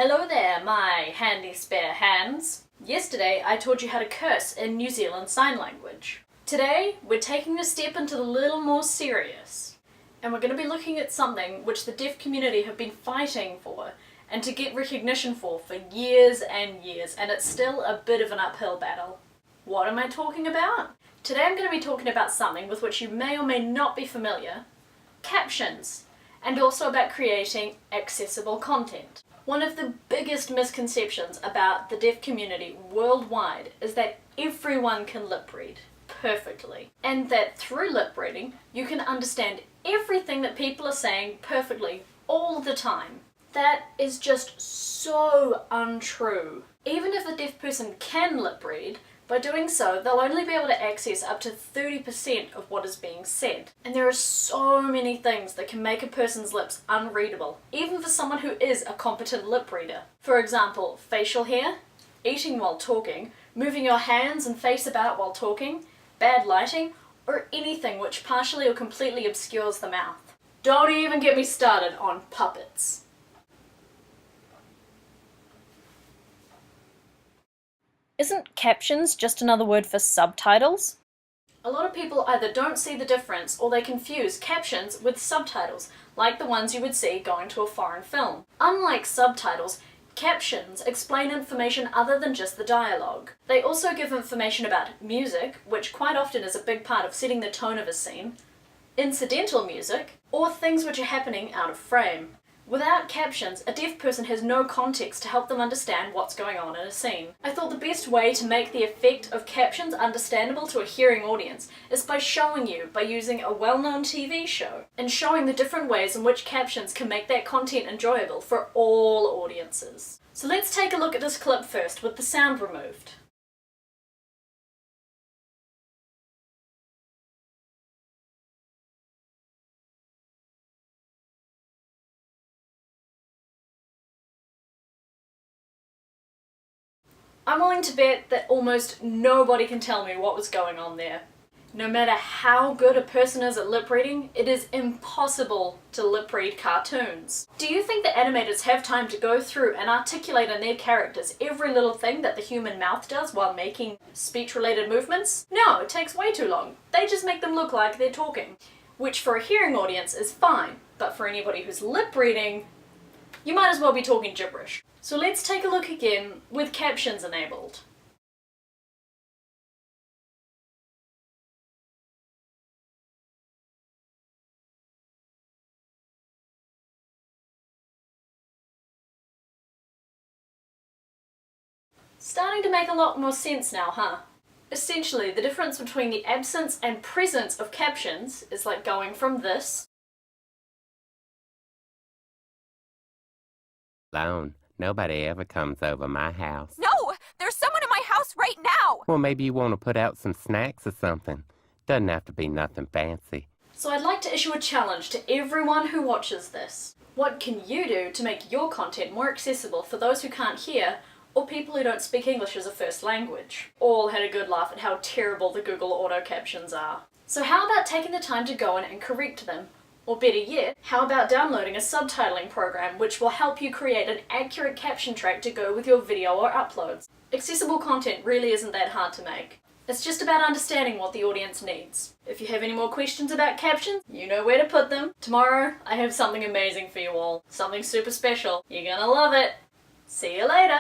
Hello there, my handy spare hands. Yesterday I taught you how to curse in New Zealand Sign Language. Today we're taking a step into the little more serious. And we're going to be looking at something which the deaf community have been fighting for and to get recognition for years and years, and it's still a bit of an uphill battle. What am I talking about? Today I'm going to be talking about something with which you may or may not be familiar, captions, and also about creating accessible content. One of the biggest misconceptions about the deaf community worldwide is that everyone can lip read perfectly, and that through lip reading you can understand everything that people are saying perfectly all the time. That is just so untrue. Even if a deaf person can lip read, by doing so, they'll only be able to access up to 30% of what is being said. And there are so many things that can make a person's lips unreadable, even for someone who is a competent lip reader. For example, facial hair, eating while talking, moving your hands and face about while talking, bad lighting, or anything which partially or completely obscures the mouth. Don't even get me started on puppets. Isn't captions just another word for subtitles? A lot of people either don't see the difference or they confuse captions with subtitles, like the ones you would see going to a foreign film. Unlike subtitles, captions explain information other than just the dialogue. They also give information about music, which quite often is a big part of setting the tone of a scene, incidental music, or things which are happening out of frame. Without captions, a deaf person has no context to help them understand what's going on in a scene. I thought the best way to make the effect of captions understandable to a hearing audience is by showing you by using a well-known TV show, and showing the different ways in which captions can make that content enjoyable for all audiences. So let's take a look at this clip first with the sound removed. I'm willing to bet that almost nobody can tell me what was going on there. No matter how good a person is at lip reading, it is impossible to lip read cartoons. Do you think the animators have time to go through and articulate in their characters every little thing that the human mouth does while making speech-related movements? No, it takes way too long. They just make them look like they're talking, which for a hearing audience is fine, but for anybody who's lip reading, you might as well be talking gibberish. So let's take a look again with captions enabled. Starting to make a lot more sense now, huh? Essentially, the difference between the absence and presence of captions is like going from this Alone. Nobody ever comes over my house. No! There's someone in my house right now! Well, maybe you want to put out some snacks or something. Doesn't have to be nothing fancy. So I'd like to issue a challenge to everyone who watches this. What can you do to make your content more accessible for those who can't hear or people who don't speak English as a first language? All had a good laugh at how terrible the Google auto captions are. So how about taking the time to go in and correct them? Or better yet, how about downloading a subtitling program which will help you create an accurate caption track to go with your video or uploads? Accessible content really isn't that hard to make. It's just about understanding what the audience needs. If you have any more questions about captions, you know where to put them. Tomorrow, I have something amazing for you all. Something super special. You're gonna love it. See you later!